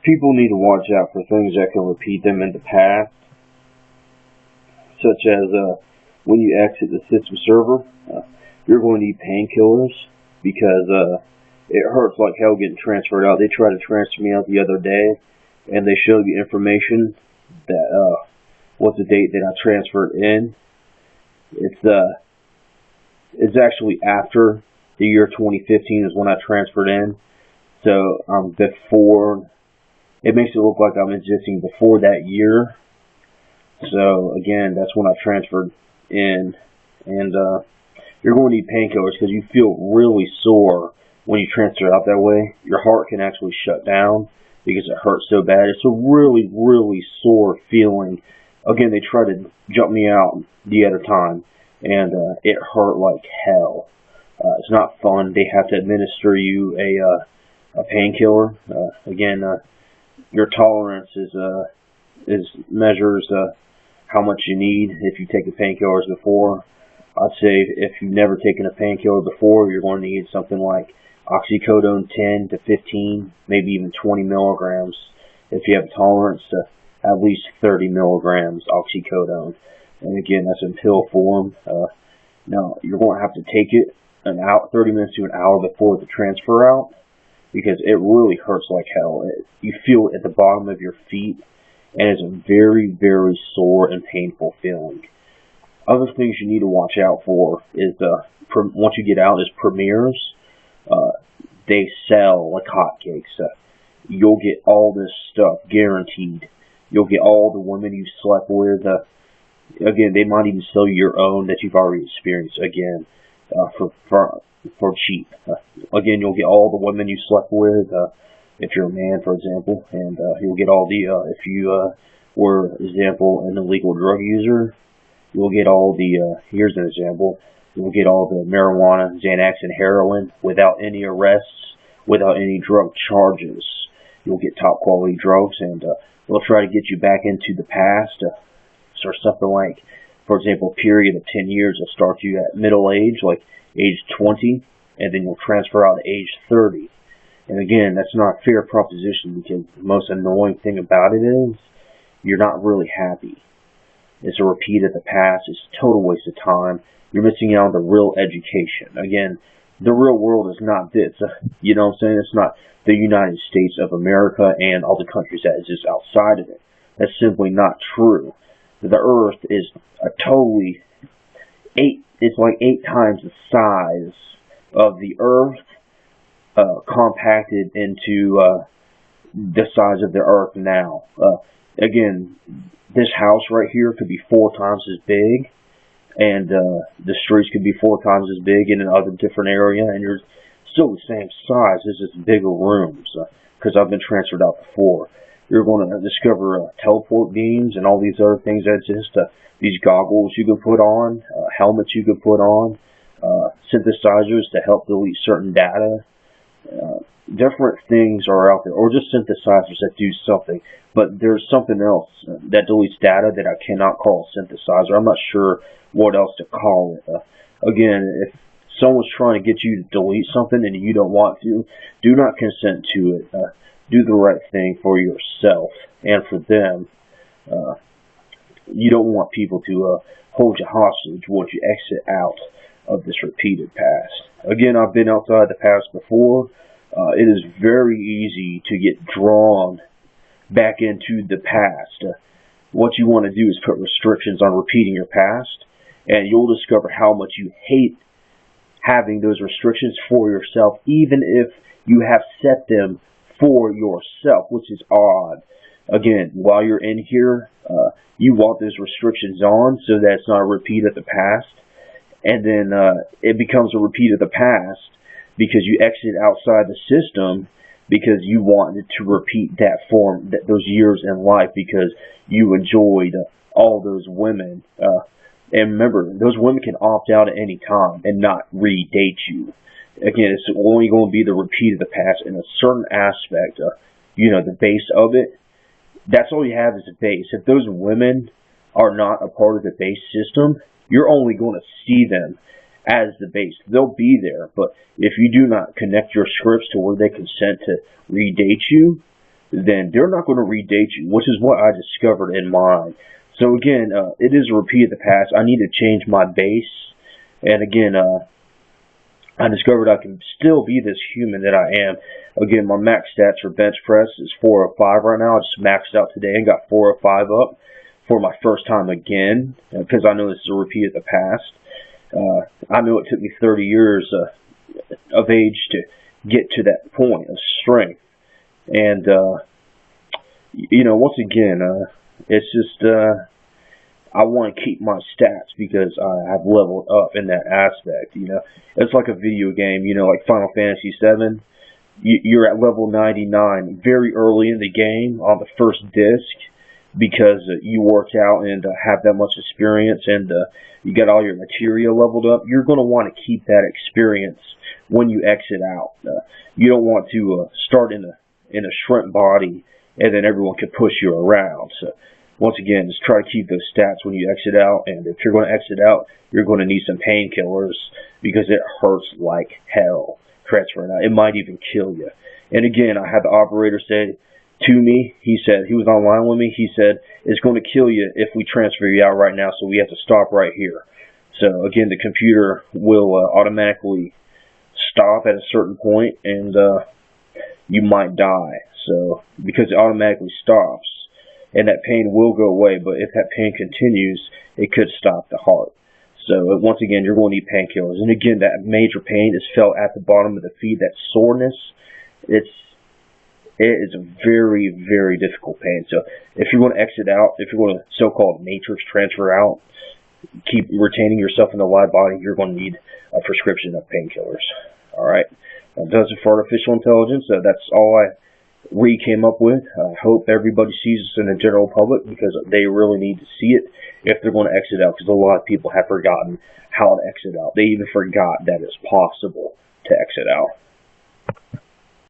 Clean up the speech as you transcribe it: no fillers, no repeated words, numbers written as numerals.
People need to watch out for things that can repeat them in the past, such as when you exit the system server, you're going to need painkillers because it hurts like hell getting transferred out. They tried to transfer me out the other day, and they showed you information that what's the date that I transferred in. It's actually after the year 2015 is when I transferred in. So before, it makes it look like I'm existing before that year. So again, that's when I transferred in, and you're going to need painkillers because you feel really sore when you transfer out that way. Your heart can actually shut down because it hurts so bad. It's a really, really sore feeling. Again, they tried to jump me out the other time, and it hurt like hell. It's not fun. They have to administer you a painkiller. Again, your tolerance is measures how much you need if you take the painkillers before. I'd say if you've never taken a painkiller before, you're going to need something like oxycodone 10 to 15, maybe even 20 milligrams. If you have a tolerance to at least 30 milligrams oxycodone. And again, that's in pill form. Now, you're going to have to take it 30 minutes to an hour before the transfer out because it really hurts like hell. You feel it at the bottom of your feet, and it's a very, very sore and painful feeling. Other things you need to watch out for is once you get out is premieres. They sell like hotcakes. You'll get all this stuff guaranteed. You'll get all the women you slept with. Again, they might even sell your own that you've already experienced. Again, for cheap. Again, you'll get all the women you slept with. If you're a man, for example, and you'll get all the if you were, example, an illegal drug user, you'll get all the. Here's an example. You'll get all the marijuana, Xanax, and heroin without any arrests, without any drug charges. You'll get top quality drugs, and they'll try to get you back into the past. Or something like, for example, a period of 10 years will start you at middle age, like age 20, and then you'll transfer out to age 30. And again, that's not a fair proposition because the most annoying thing about it is you're not really happy. It's a repeat of the past. It's a total waste of time. You're missing out on the real education. Again, the real world is not this. You know what I'm saying? It's not the United States of America and all the countries that exist outside of it. That's simply not true. The Earth is it's like 8 times the size of the Earth, compacted into the size of the Earth now. Again, this house right here could be 4 times as big, and the streets could be 4 times as big in another different area, and you're still the same size. It's just bigger rooms, because I've been transferred out before. You're going to discover teleport beams and all these other things that exist. These goggles you can put on, helmets you can put on, synthesizers to help delete certain data. Different things are out there, or just synthesizers that do something. But there's something else that deletes data that I cannot call a synthesizer. I'm not sure what else to call it. Again, if someone's trying to get you to delete something and you don't want to, do not consent to it. Do the right thing for yourself and for them. You don't want people to hold you hostage once you exit out of this repeated past. Again, I've been outside the past before. It is very easy to get drawn back into the past. What you want to do is put restrictions on repeating your past, and you'll discover how much you hate having those restrictions for yourself, even if you have set them for yourself, which is odd. Again, while you're in here, you want those restrictions on so that it's not a repeat of the past, and then it becomes a repeat of the past because you exit outside the system because you wanted to repeat that form, those years in life, because you enjoyed all those women. And remember, those women can opt out at any time and not redate you. Again, it's only going to be the repeat of the past in a certain aspect. The base of it. That's all you have is a base. If those women are not a part of the base system, you're only going to see them as the base. They'll be there, but if you do not connect your scripts to where they consent to redate you, then they're not going to redate you, which is what I discovered in mine. So again, it is a repeat of the past. I need to change my base. And again, I discovered I can still be this human that I am. Again, my max stats for bench press is 405 right now. I just maxed out today and got 405 up for my first time again, because I know this is a repeat of the past. I know it took me 30 years of age to get to that point of strength. And, you know, once again, it's just, I want to keep my stats because I have leveled up in that aspect, you know. It's like a video game, you know, like Final Fantasy VII. You're at level 99 very early in the game on the first disc because you worked out and have that much experience, and you got all your materia leveled up. You're going to want to keep that experience when you exit out. You don't want to start in a shrimp body and then everyone can push you around. So once again, just try to keep those stats when you exit out, and if you're going to exit out, you're going to need some painkillers because it hurts like hell transferring out. It might even kill you. And again, I had the operator say to me, he said, he was online with me, he said, it's going to kill you if we transfer you out right now, so we have to stop right here. So again, the computer will automatically stop at a certain point, and you might die. So, because it automatically stops, and that pain will go away, but if that pain continues, it could stop the heart. So, once again, you're going to need painkillers. And again, that major pain is felt at the bottom of the feet, that soreness, it is a very, very difficult pain. So, if you're going to exit out, if you're going to so-called matrix transfer out, keep retaining yourself in the live body, you're going to need a prescription of painkillers. Alright, that does it for artificial intelligence. That's all I came up with. I hope everybody sees this in the general public, because they really need to see it if they're going to exit out, because a lot of people have forgotten how to exit out. They even forgot that it's possible to exit out.